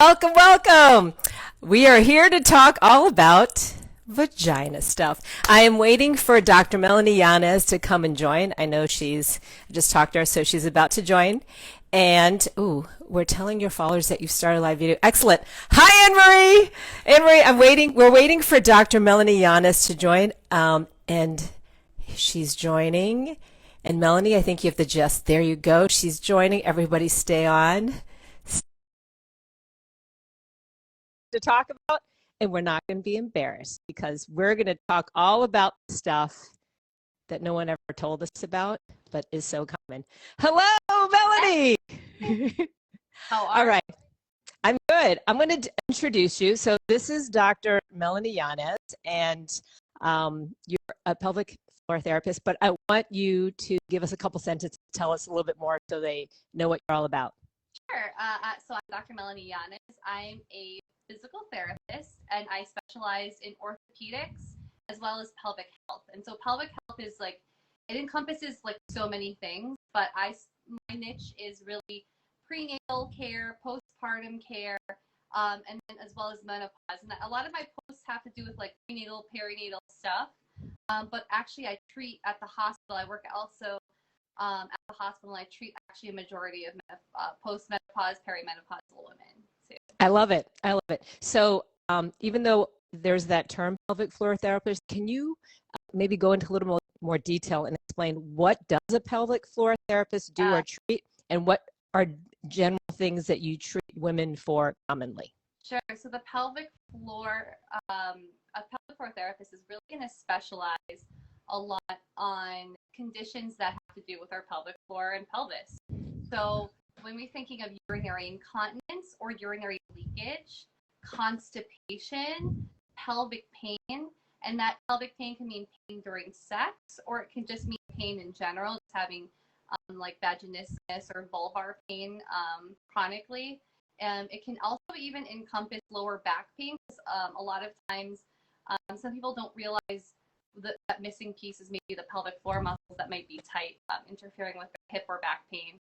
Welcome, welcome. We are here to talk all about vagina stuff. I am waiting for Dr. Melanie LLanes to come and join. I know I just talked to her, so she's about to join. And, we're telling your followers that you've started a live video. Excellent. Hi, Anne-Marie. Anne-Marie, we're waiting for Dr. Melanie LLanes to join. And she's joining. And Melanie, I think you have to there you go. She's joining. Everybody stay on. To talk about, and we're not going to be embarrassed because we're going to talk all about stuff that no one ever told us about, but is so common. Hello, Melanie. How are All right. I'm good. I'm going to introduce you. So this is Dr. Melanie LLanes, and you're a pelvic floor therapist, but I want you to give us a couple sentences, tell us a little bit more so they know what you're all about. Sure. So I'm Dr. Melanie LLanes. I'm a physical therapist, and I specialize in orthopedics as well as pelvic health. And so pelvic health is it encompasses so many things, but my niche is really prenatal care, postpartum care, and then as well as menopause. And a lot of my posts have to do with prenatal, perinatal stuff. But actually, I treat at the hospital. I work also at the hospital, and I treat actually a majority of post-menopause, perimenopausal women too. I love it. I love it. So even though there's that term pelvic floor therapist, can you maybe go into a little more detail and explain what does a pelvic floor therapist do or treat, and what are general things that you treat women for commonly? Sure. So the pelvic floor, a pelvic floor therapist is really going to specialize a lot on conditions that have to do with our pelvic floor and pelvis. So when we're thinking of urinary incontinence or urinary leakage, constipation, pelvic pain, and that pelvic pain can mean pain during sex, or it can just mean pain in general, just having vaginismus or vulvar pain chronically. It can also even encompass lower back pain, because a lot of times some people don't realize that missing piece is maybe the pelvic floor muscles that might be tight, interfering with their hip or back pain.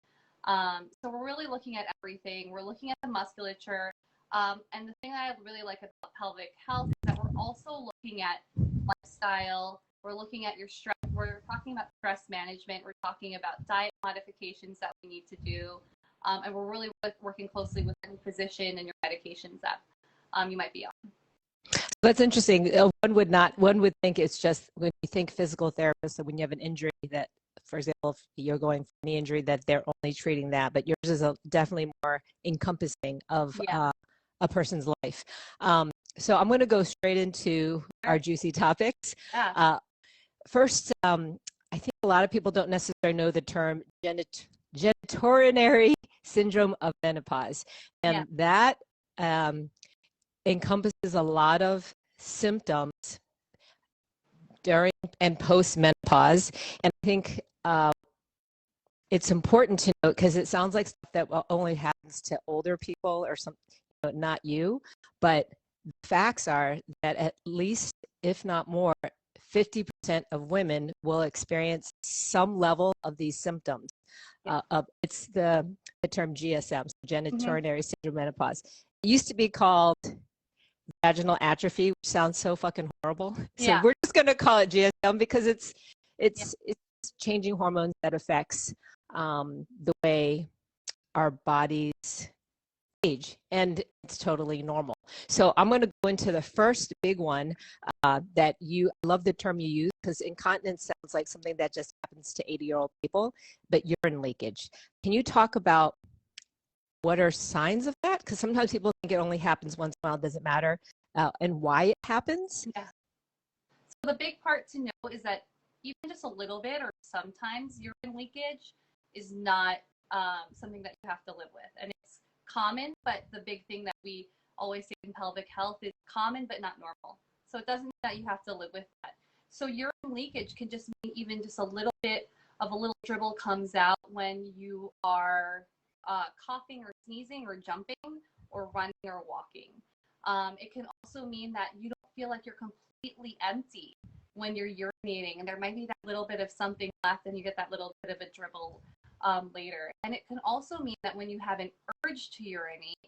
So we're really looking at everything. We're looking at the musculature. And the thing I really like about pelvic health is that we're also looking at lifestyle. We're looking at your stress. We're talking about stress management. We're talking about diet modifications that we need to do. And we're really working closely with your physician and your medications that you might be on. That's interesting. One would think it's just when you think physical therapist, so when you have an injury that, for example, if you're going for knee injury, that they're only treating that, but yours is definitely more encompassing of a person's life. So I'm going to go straight into our juicy topics. Yeah. First, I think a lot of people don't necessarily know the term genitourinary syndrome of menopause, and that encompasses a lot of symptoms during and post-menopause. And I think it's important to note, because it sounds like stuff that only happens to older people or some, not you, but the facts are that at least, if not more, 50% of women will experience some level of these symptoms. It's the term GSM, so genitourinary syndrome menopause. It used to be called vaginal atrophy, which sounds so fucking horrible. So we're just going to call it GSM because it's changing hormones that affects the way our bodies age, and it's totally normal. So I'm going to go into the first big one that I love the term you use, because incontinence sounds like something that just happens to 80-year-old people, but urine leakage. Can you talk about what are signs of that? Because sometimes people think it only happens once in a while, doesn't matter, and why it happens. Yeah. So the big part to know is that even just a little bit or sometimes urine leakage is not something that you have to live with. And it's common, but the big thing that we always say in pelvic health is common but not normal. So it doesn't mean that you have to live with that. So urine leakage can just mean even just a little bit of a little dribble comes out when you are coughing or sneezing or jumping or running or walking. It can also mean that you don't feel like you're completely empty when you're urinating, and there might be that little bit of something left and you get that little bit of a dribble later. And it can also mean that when you have an urge to urinate,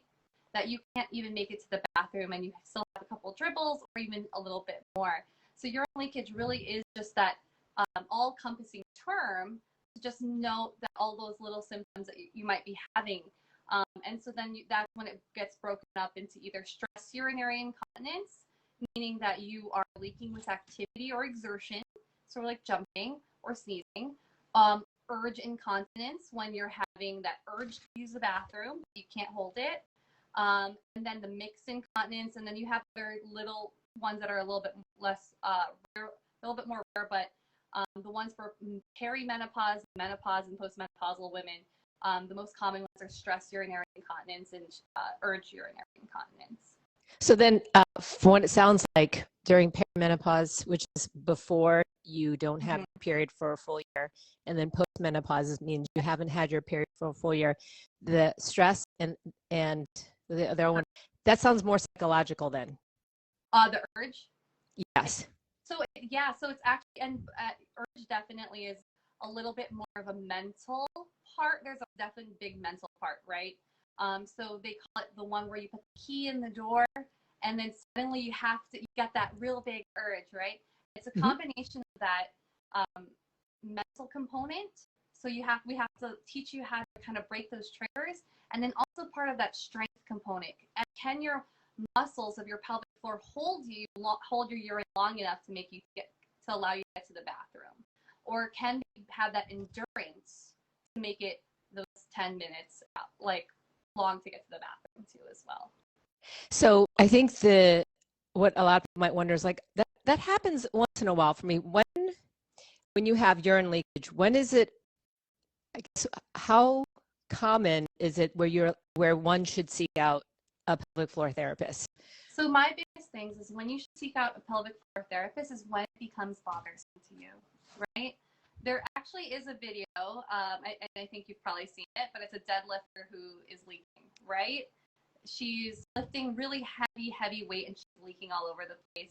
that you can't even make it to the bathroom and you still have a couple dribbles or even a little bit more. So urine leakage really is just that all-encompassing term to just note that all those little symptoms that you might be having. And so then that's when it gets broken up into either stress urinary incontinence, meaning that you are leaking with activity or exertion, so like jumping or sneezing. Urge incontinence, when you're having that urge to use the bathroom, but you can't hold it. And then the mixed incontinence, and then you have other little ones that are a little bit less rare, a little bit more rare, but the ones for perimenopause, menopause, and postmenopausal women, the most common ones are stress urinary incontinence and urge urinary incontinence. So then, from what it sounds like, during perimenopause, which is before you don't have your period for a full year, and then postmenopause means you haven't had your period for a full year, the stress and the other one, that sounds more psychological then. The urge? Yes. So yeah, so it's actually, and urge definitely is a little bit more of a mental part. There's a definitely big mental part, right? So they call it the one where you put the key in the door and then suddenly you get that real big urge, right? It's a combination of that mental component. So we have to teach you how to kind of break those triggers, and then also part of that strength component. And can your muscles of your pelvic floor hold your urine long enough to allow you to get to the bathroom, or can they have that endurance to make it those 10 minutes like long to get to the bathroom too as well. So I think what a lot of people might wonder is like that happens once in a while for me. When you have urine leakage, when is it? I guess, how common is it where one should seek out a pelvic floor therapist? So my biggest things is when you should seek out a pelvic floor therapist is when it becomes bothersome to you, right? There actually is a video, I think you've probably seen it, but it's a deadlifter who is leaking, right? She's lifting really heavy weight and she's leaking all over the place.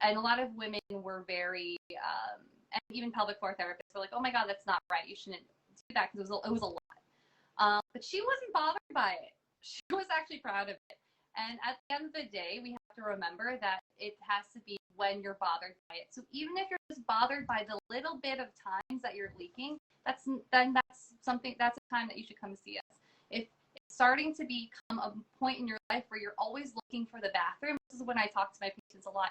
And a lot of women were very, and even pelvic floor therapists were like, oh my God, that's not right. You shouldn't do that because it was a lot. But she wasn't bothered by it. She was actually proud of it. And at the end of the day, we have to remember that it has to be when you're bothered by it. So even if you're just bothered by the little bit of times that you're leaking, that's a time that you should come see us. If it's starting to become a point in your life where you're always looking for the bathroom, this is when I talk to my patients a lot.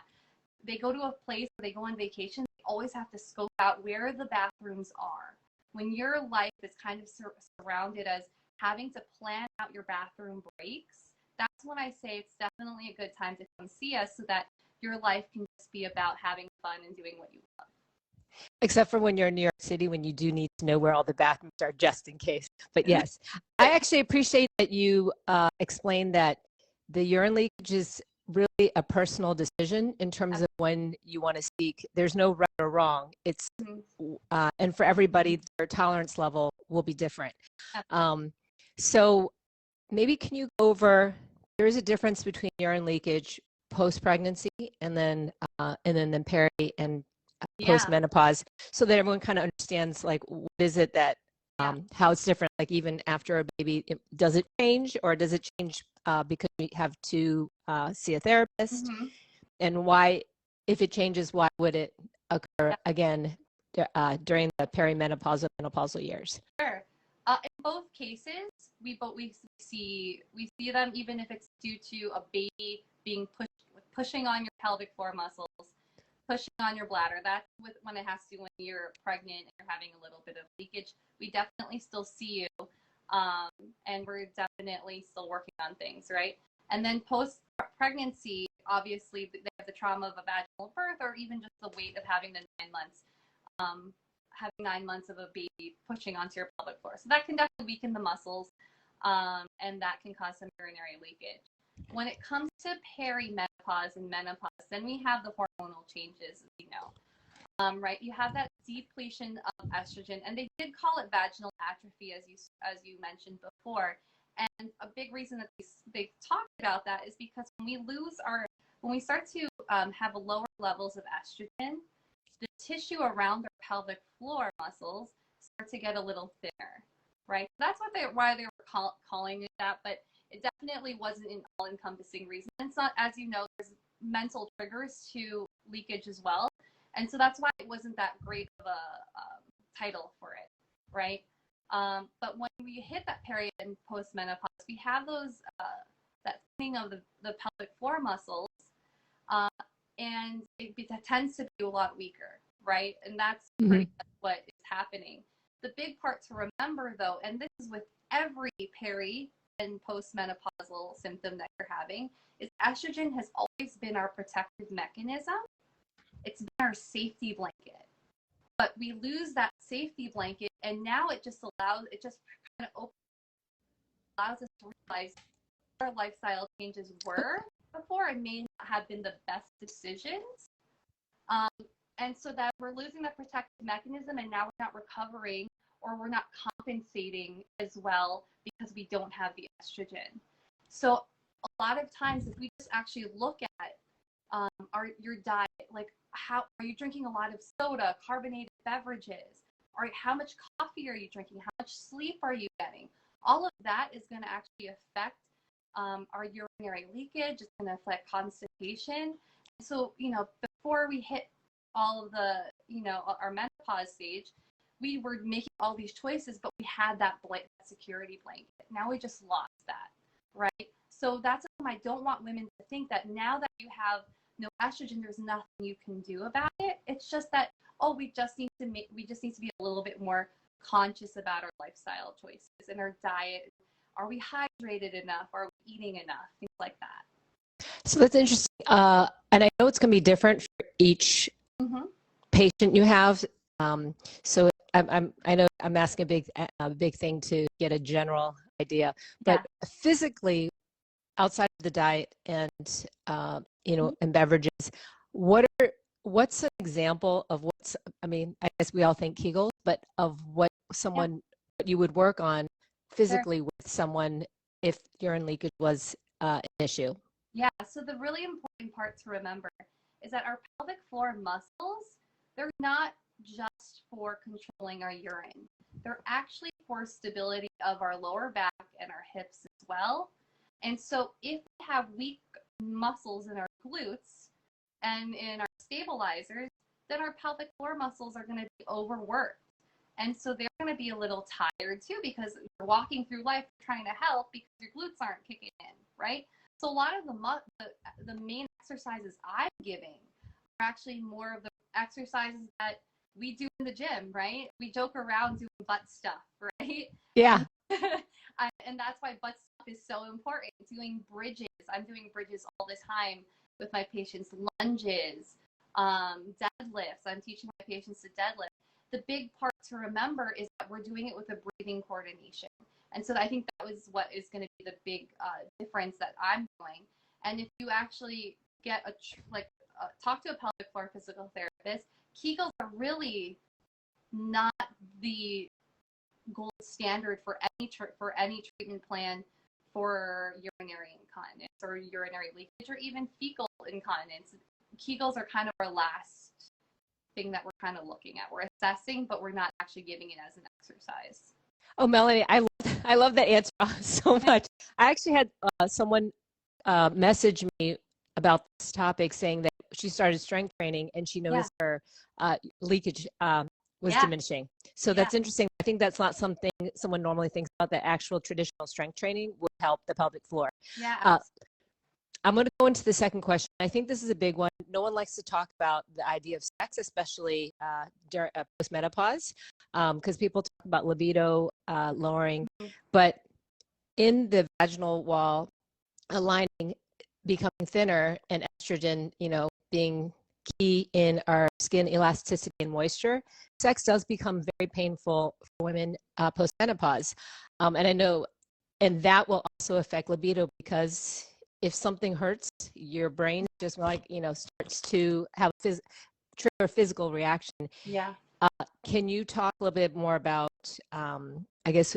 They go to a place where they go on vacation, they always have to scope out where the bathrooms are. When your life is kind of surrounded as having to plan out your bathroom breaks, that's when I say it's definitely a good time to come see us so that your life can just be about having fun and doing what you love. Except for when you're in New York City, when you do need to know where all the bathrooms are just in case. But yes, I actually appreciate that you explained that the urine leakage is really a personal decision in terms of when you want to seek. There's no right or wrong. It's and for everybody, their tolerance level will be different. So maybe can you go over, there is a difference between urine leakage post-pregnancy and then peri and post-menopause, so that everyone kind of understands like what is it that how it's different, like even after a baby, does it change, or does it change because we have to see a therapist? And why, if it changes, why would it occur again during the perimenopausal menopausal years? Sure. In both cases, we see them even if it's due to a baby being pushing on your pelvic floor muscles, pushing on your bladder. That's when it has to do when you're pregnant and you're having a little bit of leakage. We definitely still see you, and we're definitely still working on things, right? And then post-pregnancy, obviously, they have the trauma of a vaginal birth, or even just the weight of having the 9 months. Having 9 months of a baby pushing onto your pelvic floor. So that can definitely weaken the muscles, and that can cause some urinary leakage. When it comes to perimenopause and menopause, then we have the hormonal changes, as you know. Right? You have that depletion of estrogen, and they did call it vaginal atrophy, as you mentioned before. And a big reason that they talked about that is because when we start to have lower levels of estrogen, the tissue around their pelvic floor muscles start to get a little thinner, right? That's why they were calling it that. But It definitely wasn't an all-encompassing reason. It's not, as you know, there's mental triggers to leakage as well. And so that's why it wasn't that great of a title for it, right? But when we hit that period in postmenopause, we have those, that thing of the pelvic floor muscles, and it tends to be a lot weaker, right? And that's pretty much what is happening. The big part to remember, though, and this is with every peri and postmenopausal symptom that you're having, is estrogen has always been our protective mechanism. It's been our safety blanket. But we lose that safety blanket, and now it just kind of allows us to realize what our lifestyle changes were before and may not have been the best decisions. And so that we're losing that protective mechanism, and now we're not recovering, or we're not compensating as well because we don't have the estrogen. So a lot of times, if we just actually look at your diet, like how are you drinking a lot of soda, carbonated beverages? Or how much coffee are you drinking? How much sleep are you getting? All of that is going to actually affect our urinary leakage. It's going to affect constipation. So, before we hit all of the, our menopause stage, we were making all these choices, but we had that security blanket. Now we just lost that, right? So that's why I don't want women to think that now that you have no estrogen, there's nothing you can do about it. It's just that, we just need to be a little bit more conscious about our lifestyle choices and our diet. Are we hydrated enough? Are we eating enough? Things like that. So that's interesting. And I know it's going to be different for each patient you have. So I know I'm asking a big thing to get a general idea, but physically, outside of the diet and and beverages, what's an example of I guess we all think Kegels, but of what you would work on physically with someone if urine leakage was an issue? Yeah, so the really important part to remember is that our pelvic floor muscles, they're not just for controlling our urine. They're actually for stability of our lower back and our hips as well. And so if we have weak muscles in our glutes and in our stabilizers, then our pelvic floor muscles are going to be overworked. And so they're going to be a little tired too, because you're walking through life trying to help because your glutes aren't kicking in, right? So a lot of the main exercises I'm giving are actually more of the exercises that we do in the gym, right? We joke around doing butt stuff, right? Yeah. And that's why butt stuff is so important. Doing bridges. I'm doing bridges all the time with my patients. Lunges, deadlifts. I'm teaching my patients to deadlift. The big part to remember is that we're doing it with a breathing coordination. And so I think that was what is going to be the big difference that I'm doing. And if you actually get talk to a pelvic floor physical therapist, Kegels are really not the gold standard for any treatment plan for urinary incontinence or urinary leakage or even fecal incontinence. Kegels are kind of our last thing that we're kind of looking at. We're assessing, but we're not actually giving it as an exercise. Oh, Melanie, I love that answer so much. I actually had someone message me about this topic saying that she started strength training and she noticed her leakage was diminishing. So that's interesting. I think that's not something someone normally thinks about, that actual traditional strength training would help the pelvic floor. Yeah. I'm going to go into the second question. I think this is a big one. No one likes to talk about the idea of sex, especially during postmenopause, because people talk about libido lowering. But in the vaginal wall, a lining becoming thinner and estrogen, being key in our skin elasticity and moisture, sex does become very painful for women postmenopause. And I know, and that will also affect libido, because if something hurts, your brain just starts to have trigger physical reaction. Yeah. Can you talk a little bit more about, I guess,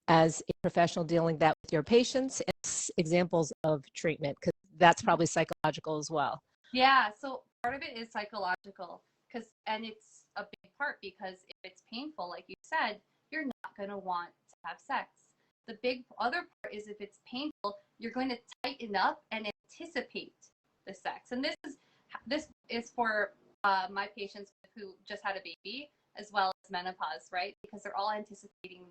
as a professional dealing that with your patients, and examples of treatment, because that's probably psychological as well. Yeah, so part of it is psychological, and it's a big part, because if it's painful, like you said, you're not going to want to have sex. The big other part is if it's painful, you're going to tighten up and anticipate the sex. And this is for my patients who just had a baby as well as menopause, right? Because they're all anticipating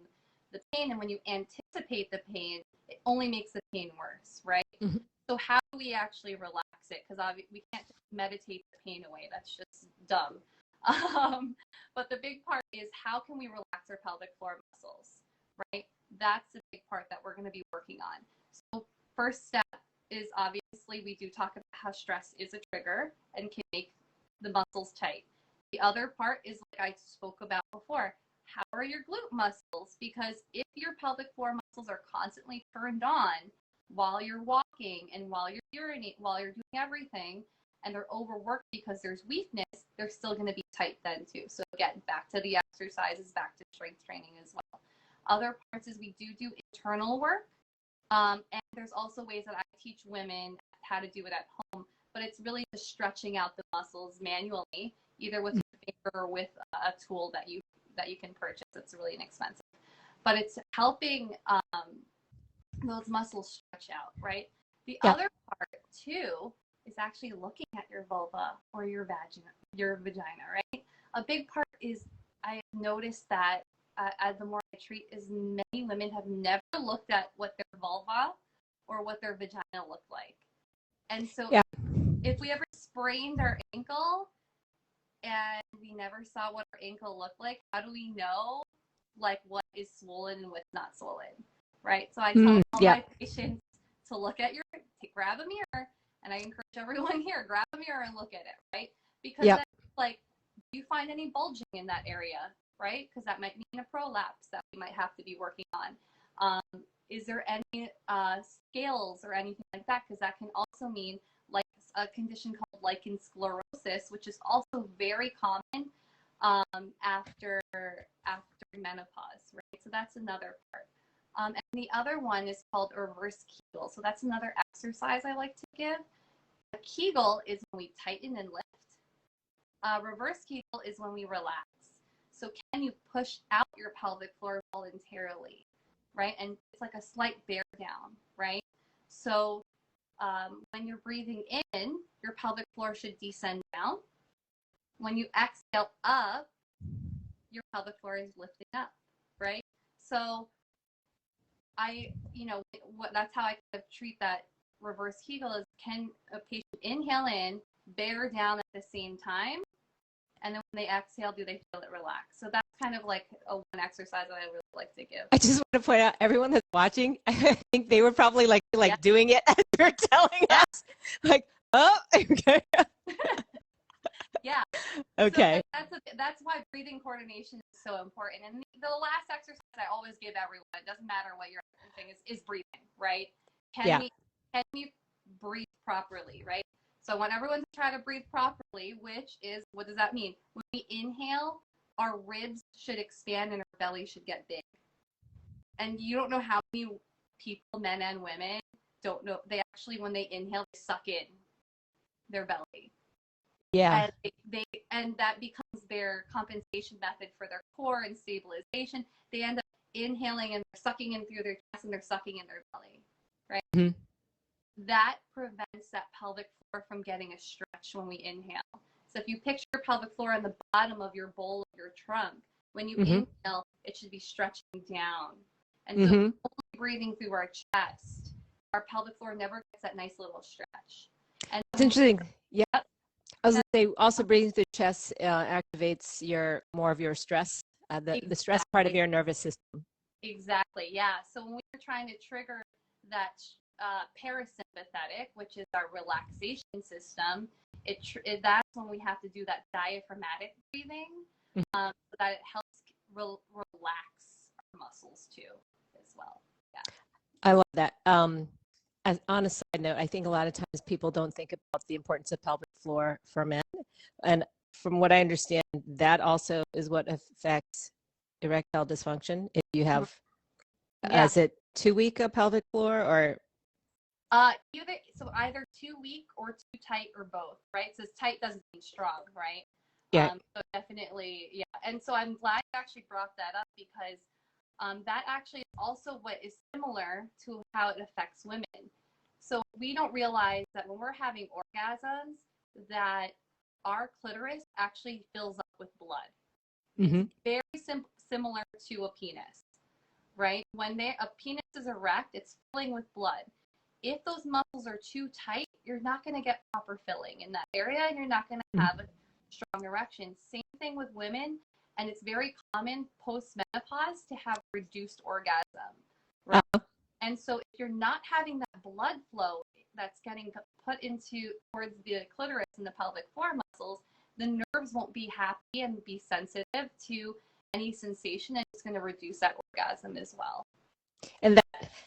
the pain, and when you anticipate the pain, it only makes the pain worse, right? Mm-hmm. So how do we actually relax it? Because we can't just meditate the pain away. That's just dumb. But the big part is, how can we relax our pelvic floor muscles, right? That's the big part that we're going to be working on. So first step is, obviously, we do talk about how stress is a trigger and can make the muscles tight. The other part is, like I spoke about before, how are your glute muscles? Because if your pelvic floor muscles are constantly turned on while you're walking and while you're urinating, while you're doing everything, and they're overworked because there's weakness, they're still going to be tight then too. So again, back to the exercises, back to strength training as well. Other parts is we do internal work. And there's also ways that I teach women how to do it at home, but it's really just stretching out the muscles manually, either with your finger or with a tool that you can purchase. It's really inexpensive, but it's helping those muscles stretch out, right? The other part too is actually looking at your vulva or your vagina, right? A big part is, I have noticed that the more I treat, is many women have never looked at what their vulva or what their vagina look like. And so if we ever sprained our ankle and we never saw what our ankle looked like, how do we know like what is swollen and what's not swollen, right? So I tell all my patients to grab a mirror, and I encourage everyone here, grab a mirror and look at it, right? Because then, like, do you find any bulging in that area, right? Because that might mean a prolapse that we might have to be working on. Is there any scales or anything like that? Because that can also mean like a condition called lichen sclerosis, which is also very common after menopause, right? So that's another part. And the other one is called reverse Kegel. So that's another exercise I like to give. A Kegel is when we tighten and lift. Reverse Kegel is when we relax. So can you push out your pelvic floor voluntarily, right? And it's like a slight bear down, right? So when you're breathing in, your pelvic floor should descend down. When you exhale up, your pelvic floor is lifting up, right? So that's how I kind of treat that reverse Kegel is, can a patient inhale in, bear down at the same time, and then when they exhale, do they feel it relax? So that's kind of like one exercise that I really like to give. I just want to point out, everyone that's watching, I think they were probably like doing it as you're telling us, like, oh, okay. Yeah. Okay. So that's why breathing coordination is so important. And the last exercise I always give everyone, it doesn't matter what your thing is breathing, right? Can we breathe properly, right? So I want everyone to try to breathe properly, which is, what does that mean? When we inhale, our ribs should expand and our belly should get big. And you don't know how many people, men and women, don't know. They actually, when they inhale, they suck in their belly. Yeah. And that becomes their compensation method for their core and stabilization. They end up inhaling and they're sucking in through their chest and they're sucking in their belly, right? Mm-hmm. That prevents that pelvic floor from getting a stretch when we inhale. So if you picture your pelvic floor on the bottom of your bowl of your trunk, when you inhale, it should be stretching down. And so only breathing through our chest, our pelvic floor never gets that nice little stretch. And it's interesting. Yeah. I was going to say, also breathing through the chest activates more of your stress, the stress part of your nervous system. Exactly. Yeah. So when we're trying to trigger that parasympathetic, which is our relaxation system, that's when we have to do that diaphragmatic breathing, so that it helps relax our muscles too, as well. Yeah. I love that. On a side note, I think a lot of times people don't think about the importance of pelvic floor for men. And from what I understand, that also is what affects erectile dysfunction. If you have, is it too weak a pelvic floor, or? Either too weak or too tight, or both, right? So tight doesn't mean strong, right? Yeah. So definitely, yeah. And so I'm glad you actually brought that up, because that actually is also what is similar to how it affects women. So we don't realize that when we're having orgasms, that our clitoris actually fills up with blood. Mm-hmm. It's very similar to a penis, right? When a penis is erect, it's filling with blood. If those muscles are too tight, you're not going to get proper filling in that area, and you're not going to have a strong erection. Same thing with women, and it's very common post-menopause to have reduced orgasm, right? And so if you're not having that blood flow that's getting put towards the clitoris and the pelvic floor muscles, the nerves won't be happy and be sensitive to any sensation, and it's going to reduce that orgasm as well. And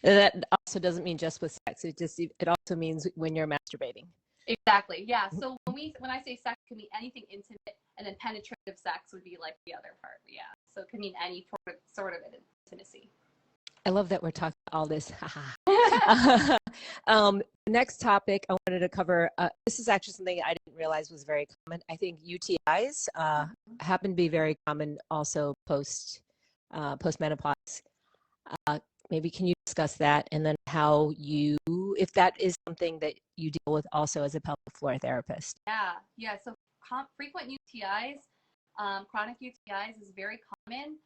that also doesn't mean just with sex. It also means when you're masturbating. Exactly. Yeah. So when I say sex, it can be anything intimate, and then penetrative sex would be like the other part. Yeah. So it can mean any sort of intimacy. I love that we're talking all this. Next topic I wanted to cover, this is actually something I didn't realize was very common. I think UTIs happen to be very common also post-menopause. Maybe can you discuss that, and then how if that is something that you deal with also as a pelvic floor therapist? Yeah. So frequent UTIs, chronic UTIs is very common.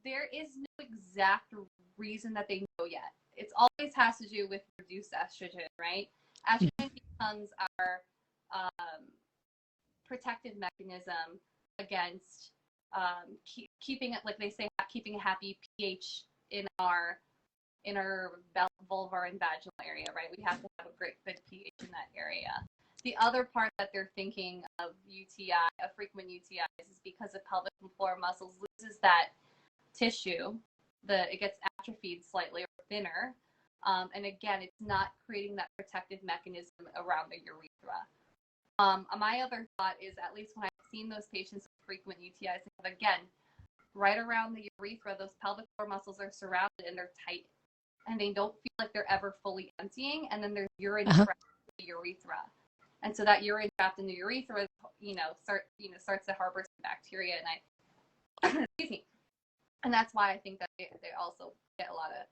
There is no exact reason that they know yet. It always has to do with reduced estrogen, right? Estrogen becomes our protective mechanism against keeping it, like they say, keeping a happy pH in our vulvar and vaginal area, right? We have to have a good pH in that area. The other part that they're thinking of frequent UTIs, is because the pelvic floor muscles loses that tissue, it gets atrophied slightly or thinner, and again, it's not creating that protective mechanism around the urethra. My other thought is, at least when I've seen those patients with frequent UTIs, again, right around the urethra, those pelvic floor muscles are surrounded and they're tight, and they don't feel like they're ever fully emptying, and then there's urine trapped in the urethra. And so that urine trapped in the urethra, starts to harbor some bacteria, and excuse me. And that's why I think that they also get a lot of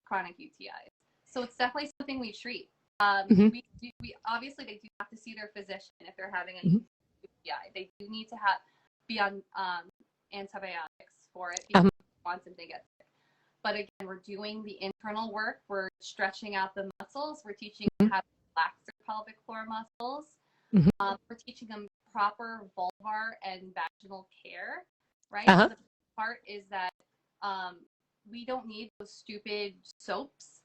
chronic UTIs. So it's definitely something we treat. We obviously, they do have to see their physician if they're having a UTI. They do need to be on antibiotics for it because once they get sick. But again, we're doing the internal work. We're stretching out the muscles. We're teaching them how to relax their pelvic floor muscles. We're teaching them proper vulvar and vaginal care, right? So the part is that we don't need those stupid soaps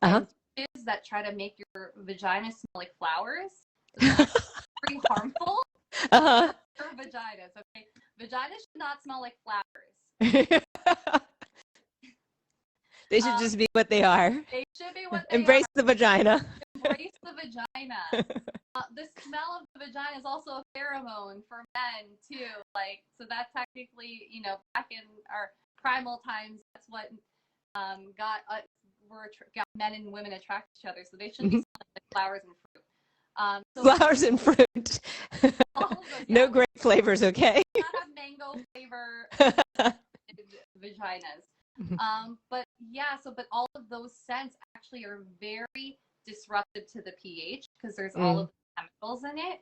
and dishes that try to make your vagina smell like flowers. It's very harmful for vaginas. Okay, vaginas should not smell like flowers. They should just be what they are. They should be what they Embrace the vagina. Embrace the vagina. The smell of the vagina is also a pheromone for men too. So that technically, back in our primal times, that's what got men and women attracted to each other. So they shouldn't be smelling like flowers and fruit. Flowers and fruit. No grape flavors, okay? Not have mango flavor vaginas. But all of those scents actually are very disruptive to the pH because there's all of the chemicals in it.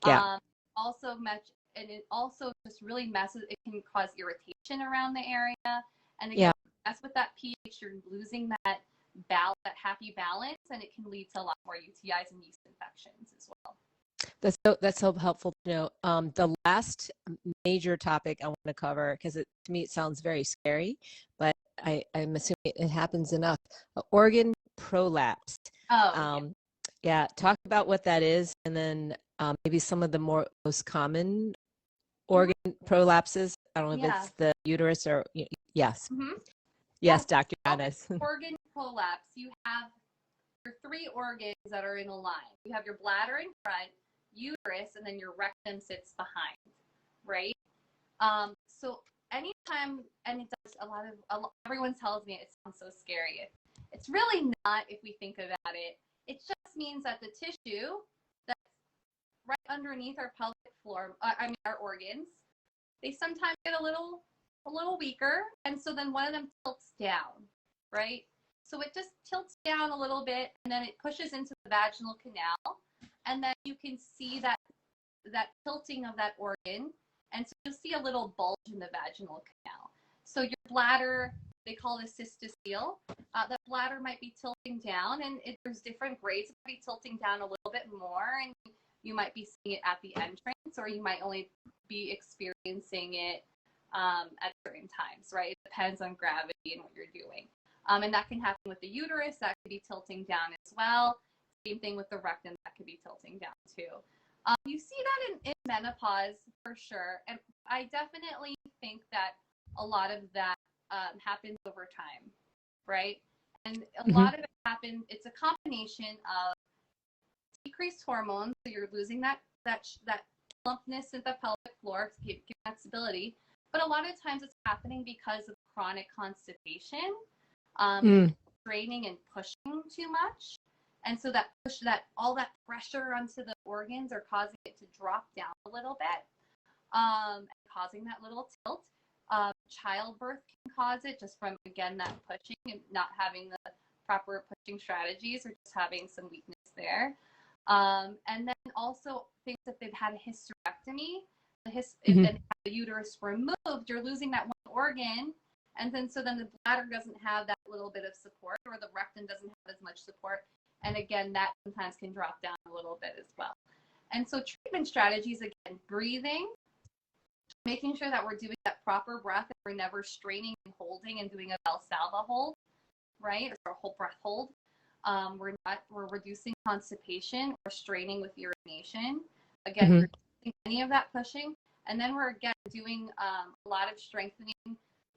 And it also just really messes. It can cause irritation around the area, and again, mess with that pH. You're losing that happy balance, and it can lead to a lot more UTIs and yeast infections as well. That's so helpful to know. The last major topic I want to cover, because to me it sounds very scary, but I'm assuming it happens enough. Organ prolapse. Talk about what that is, and then maybe some of the most common organ prolapses. I don't know if it's the uterus or yes. Yes, Dr. Melanie. Organ prolapse. You have your three organs that are in a line. You have your bladder in front, uterus, and then your rectum sits behind, right? So anytime, and it does everyone tells me it sounds so scary. It's really not if we think about it. It just means that the tissue that's right underneath our pelvic floor, our organs, they sometimes get a little a little weaker. And so then one of them tilts down, right? So it just tilts down a little bit, and then it pushes into the vaginal canal. And then you can see that tilting of that organ. And so you'll see a little bulge in the vaginal canal. So your bladder, they call this cystocele, that bladder might be tilting down, and there's different grades. It might be tilting down a little bit more, and you might be seeing it at the entrance, or you might only be experiencing it at certain times, right? It depends on gravity and what you're doing. And that can happen with the uterus. That could be tilting down as well. Same thing with the rectum. That could be tilting down too. You see that in menopause for sure. And I definitely think that a lot of that happens over time, right? And a lot of it happens, it's a combination of decreased hormones, so you're losing that plumpness in the pelvic floor to give that stability. But a lot of times it's happening because of chronic constipation, straining and pushing too much. And so all that pressure onto the organs are causing it to drop down a little bit, and causing that little tilt. Childbirth can cause it just from, again, that pushing and not having the proper pushing strategies, or just having some weakness there. And then also things if they've had a hysterectomy, if they have the uterus removed, you're losing that one organ. And then the bladder doesn't have that little bit of support, or the rectum doesn't have as much support. And again, that sometimes can drop down a little bit as well. And so treatment strategies, again, breathing, making sure that we're doing that proper breath, and we're never straining and holding and doing a Valsalva hold, right? Or a whole breath hold. We're reducing constipation or straining with urination. Again, we're reducing any of that pushing. And then we're, again, doing a lot of strengthening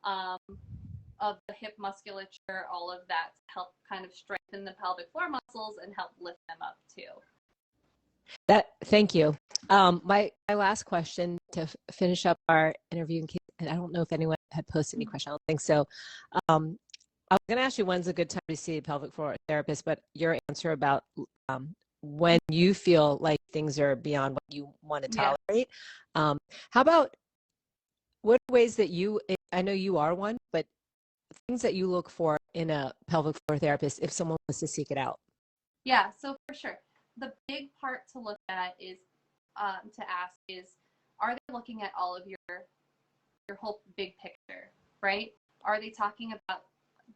of the hip musculature, all of that, to help kind of strengthen the pelvic floor muscles and help lift them up too. Thank you. My last question to finish up our interview, in case, and I don't know if anyone had posted any question. I don't think so. I was going to ask you when's a good time to see a pelvic floor therapist, but your answer about when you feel like things are beyond what you want to tolerate. How about what are ways that I know you are one, but things that you look for in a pelvic floor therapist if someone wants to seek it out? Yeah, so for sure. The big part to look at is, to ask is, are they looking at all of your whole big picture, right? Are they talking about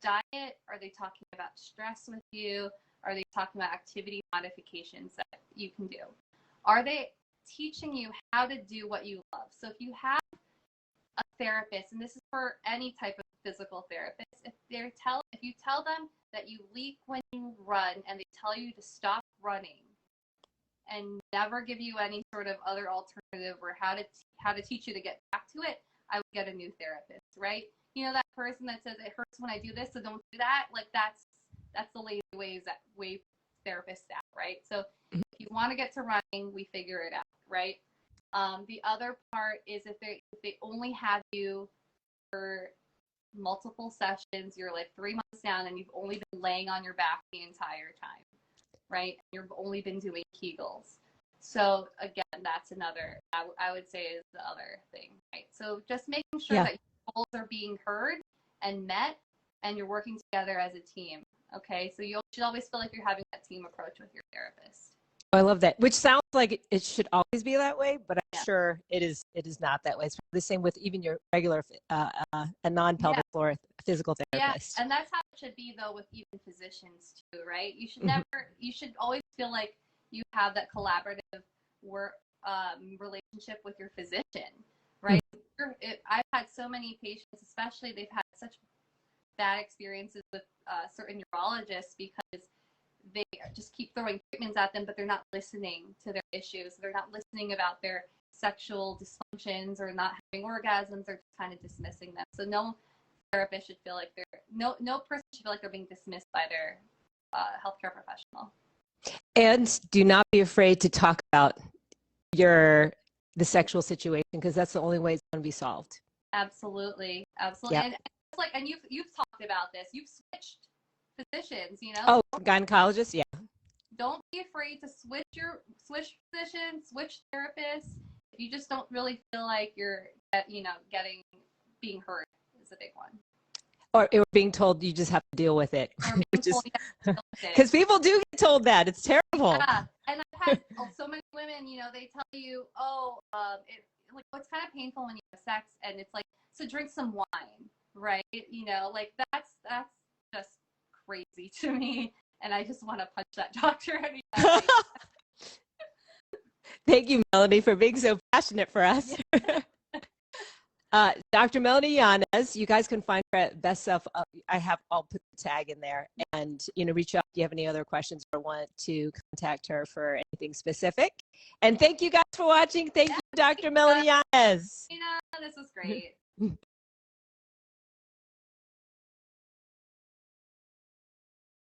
diet? Are they talking about stress with you? Are they talking about activity modifications that you can do? Are they teaching you how to do what you love? So if you have a therapist, and this is for any type of physical therapist, if you tell them that you leak when you run, and they tell you to stop running and never give you any sort of other alternative or how to teach you to get back to it, I would get a new therapist, right? You know, that person that says it hurts when I do this, so don't do that. Like that's the lazy ways that wave therapists out, right? So if you want to get to running, we figure it out, right? The other part is if they only have you for multiple sessions, you're like 3 months down, and you've only been laying on your back the entire time, right? You've only been doing Kegels. So again, that's another, I would say, is the other thing, right? So just making sure that your goals are being heard and met, and you're working together as a team. Okay, so you should always feel like you're having that team approach with your therapist. I love that, which sounds like it should always be that way, but I'm sure it is not that way. It's the same with even your regular a non-pelvic floor physical therapist. Yeah, and that's how it should be though with even physicians too, right? You should you should always feel like you have that collaborative work relationship with your physician, right? I've had so many patients, especially they've had such bad experiences with certain urologists because they just keep throwing treatments at them, but they're not listening to their issues. They're not listening about their sexual dysfunctions or not having orgasms. They're just kind of dismissing them. So no therapist should feel like no person should feel like they're being dismissed by their healthcare professional. And do not be afraid to talk about the sexual situation, because that's the only way it's going to be solved. Absolutely. Yep. And it's like, and you've talked about this. You've switched physicians, you know. Oh, gynecologist, yeah. Don't be afraid to switch physicians, switch therapists. If you just don't really feel like you're, getting being heard is a big one. Or being told you just have to deal with it. Or being told you have to deal with it. Because people do get told that. It's terrible. Yeah, and I've had so many women, you know, they tell you, oh, it's kind of painful when you have sex, and it's like, so drink some wine, right? You know, like that's just crazy to me, and I just want to punch that doctor anytime. Thank you, Melanie, for being so passionate for us. Dr. Melanie LLanes, you guys can find her at Best Self. I'll put the tag in there, and reach out if you have any other questions or want to contact her for anything specific. And thank you guys for watching. Thank you, Dr. Melanie LLanes. This was great.